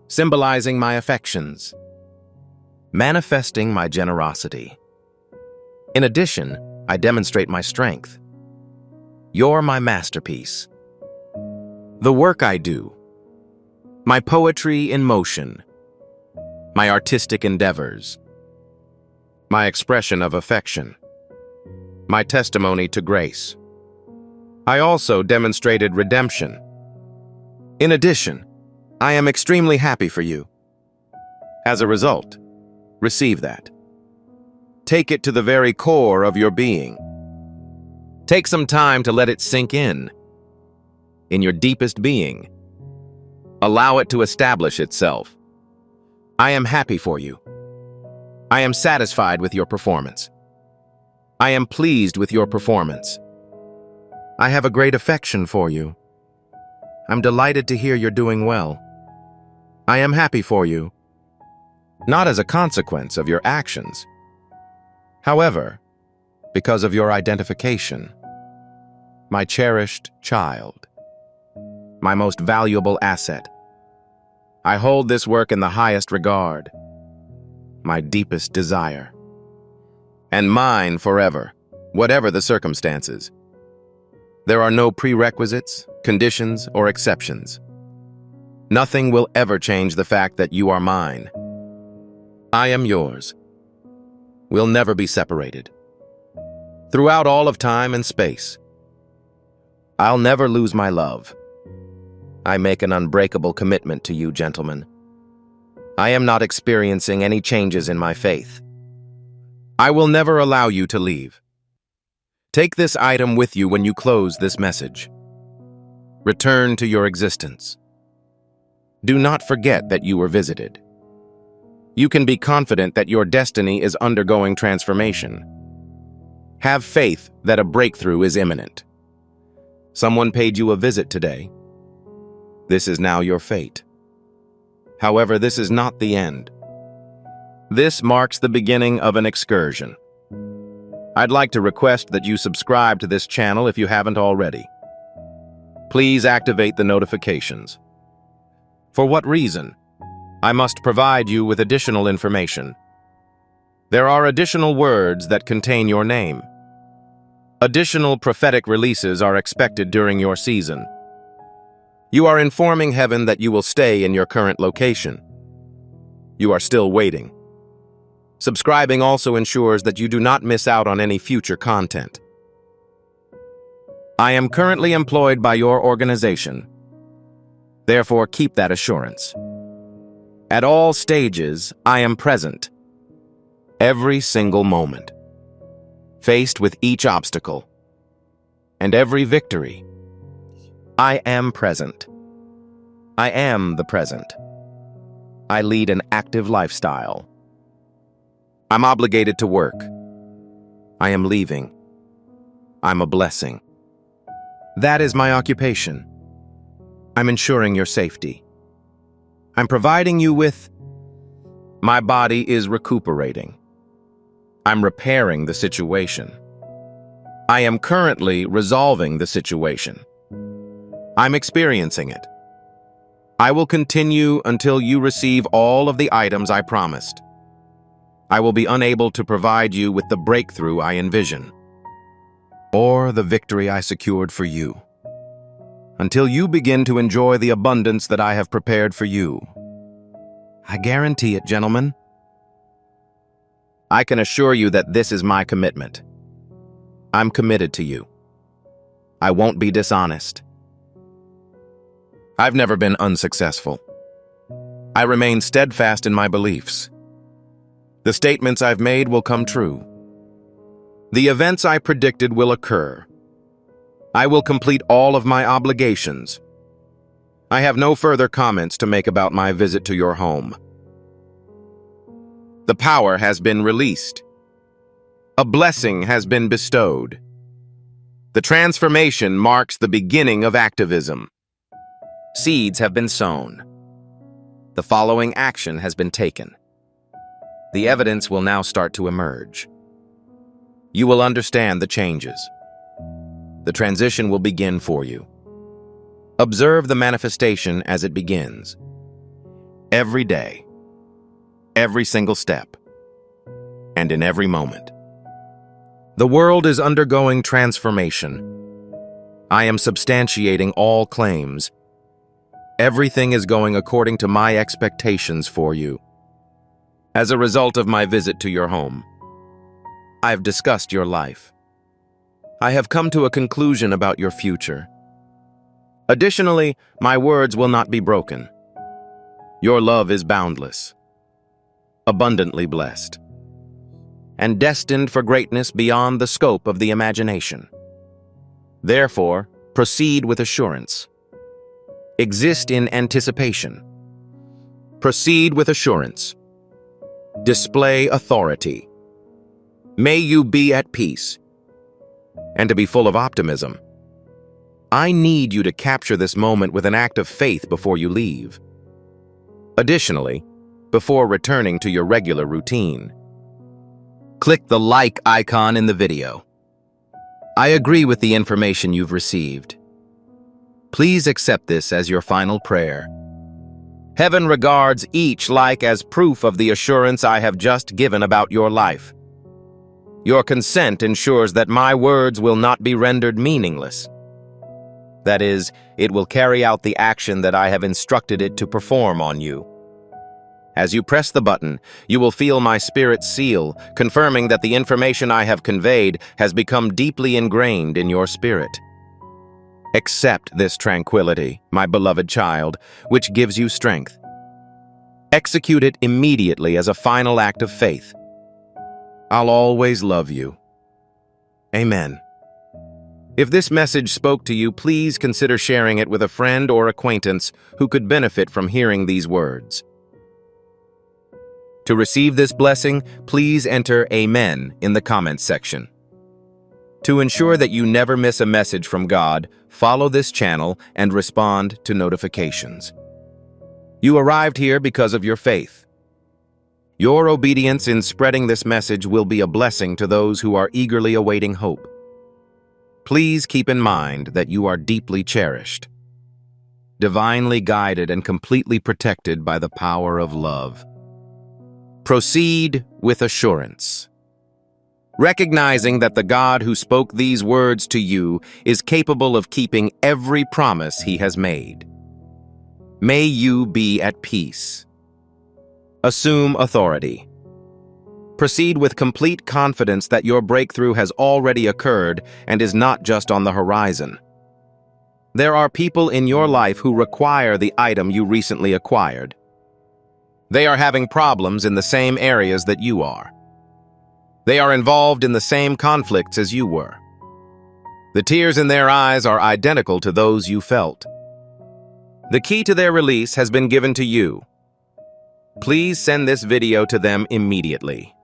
S1: symbolizing my affections, manifesting my generosity. In addition, I demonstrate my strength. You're my masterpiece. The work I do, my poetry in motion, my artistic endeavors, my expression of affection, my testimony to grace. I also demonstrated redemption. In addition, I am extremely happy for you. As a result, receive that. Take it to the very core of your being. Take some time to let it sink in your deepest being. Allow it to establish itself. I am happy for you. I am satisfied with your performance. I am pleased with your performance. I have a great affection for you. I'm delighted to hear you're doing well. I am happy for you, not as a consequence of your actions, however, because of your identification. My cherished child, my most valuable asset. I hold this work in the highest regard, my deepest desire, and mine forever, whatever the circumstances. There are no prerequisites, conditions, or exceptions. Nothing will ever change the fact that you are mine. I am yours. We'll never be separated. Throughout all of time and space, I'll never lose my love. I make an unbreakable commitment to you, gentlemen. I am not experiencing any changes in my faith. I will never allow you to leave. Take this item with you when you close this message. Return to your existence. Do not forget that you were visited. You can be confident that your destiny is undergoing transformation. Have faith that a breakthrough is imminent. Someone paid you a visit today. This is now your fate. However, this is not the end. This marks the beginning of an excursion. I'd like to request that you subscribe to this channel if you haven't already. Please activate the notifications. For what reason? I must provide you with additional information. There are additional words that contain your name. Additional prophetic releases are expected during your season. You are informing heaven that you will stay in your current location. You are still waiting. Subscribing also ensures that you do not miss out on any future content. I am currently employed by your organization. Therefore, keep that assurance. At all stages, I am present. Every single moment. Faced with each obstacle. And every victory. I am present. I am the present. I lead an active lifestyle. I'm obligated to work. I am leaving. I'm a blessing. That is my occupation. I'm ensuring your safety. I'm providing you with... My body is recuperating. I'm repairing the situation. I am currently resolving the situation. I'm experiencing it. I will continue until you receive all of the items I promised. I will be unable to provide you with the breakthrough I envision, or the victory I secured for you, until you begin to enjoy the abundance that I have prepared for you. I guarantee it, gentlemen. I can assure you that this is my commitment. I'm committed to you. I won't be dishonest. I've never been unsuccessful. I remain steadfast in my beliefs. The statements I've made will come true. The events I predicted will occur. I will complete all of my obligations. I have no further comments to make about my visit to your home. The power has been released. A blessing has been bestowed. The transformation marks the beginning of activism. Seeds have been sown. The following action has been taken. The evidence will now start to emerge. You will understand the changes. The transition will begin for you. Observe the manifestation as it begins. Every day, every single step, and in every moment. The world is undergoing transformation. I am substantiating all claims. Everything is going according to my expectations for you. As a result of my visit to your home, I have discussed your life. I have come to a conclusion about your future. Additionally, my words will not be broken. Your love is boundless, abundantly blessed, and destined for greatness beyond the scope of the imagination. Therefore, proceed with assurance. Exist in anticipation. Proceed with assurance. Display authority. May you be at peace. And to be full of optimism. I need you to capture this moment with an act of faith before you leave. Additionally, before returning to your regular routine, click the like icon in the video. I agree with the information you've received. Please accept this as your final prayer. Heaven regards each like as proof of the assurance I have just given about your life. Your consent ensures that my words will not be rendered meaningless. That is, it will carry out the action that I have instructed it to perform on you. As you press the button, you will feel my spirit seal, confirming that the information I have conveyed has become deeply ingrained in your spirit. Accept this tranquility, my beloved child, which gives you strength. Execute it immediately as a final act of faith. I'll always love you. Amen. If this message spoke to you, please consider sharing it with a friend or acquaintance who could benefit from hearing these words. To receive this blessing, please enter Amen in the comments section. To ensure that you never miss a message from God, follow this channel and respond to notifications. You arrived here because of your faith. Your obedience in spreading this message will be a blessing to those who are eagerly awaiting hope. Please keep in mind that you are deeply cherished, divinely guided and completely protected by the power of love. Proceed with assurance, recognizing that the God who spoke these words to you is capable of keeping every promise he has made. May you be at peace. Assume authority. Proceed with complete confidence that your breakthrough has already occurred and is not just on the horizon. There are people in your life who require the item you recently acquired. They are having problems in the same areas that you are. They are involved in the same conflicts as you were. The tears in their eyes are identical to those you felt. The key to their release has been given to you. Please send this video to them immediately.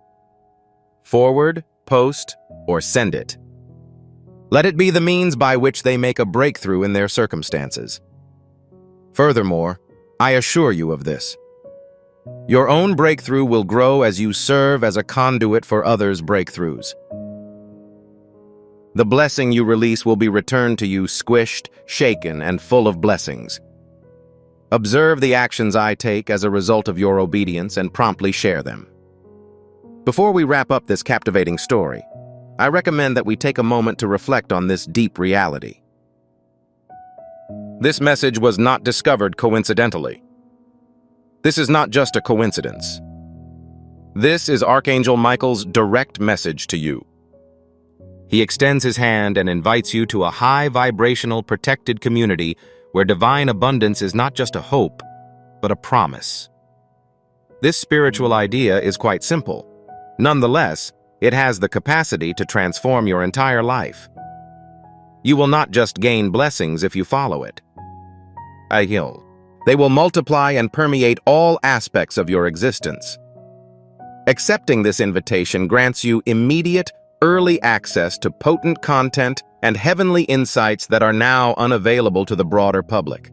S1: Forward, post, or send it. Let it be the means by which they make a breakthrough in their circumstances. Furthermore, I assure you of this. Your own breakthrough will grow as you serve as a conduit for others' breakthroughs. The blessing you release will be returned to you squished, shaken, and full of blessings. Observe the actions I take as a result of your obedience and promptly share them. Before we wrap up this captivating story, I recommend that we take a moment to reflect on this deep reality. This message was not discovered coincidentally. This is not just a coincidence. This is Archangel Michael's direct message to you. He extends his hand and invites you to a high-vibrational, protected community where divine abundance is not just a hope, but a promise. This spiritual idea is quite simple. Nonetheless, it has the capacity to transform your entire life. You will not just gain blessings if you follow it. They will multiply and permeate all aspects of your existence. Accepting this invitation grants you immediate, early access to potent content and heavenly insights that are now unavailable to the broader public.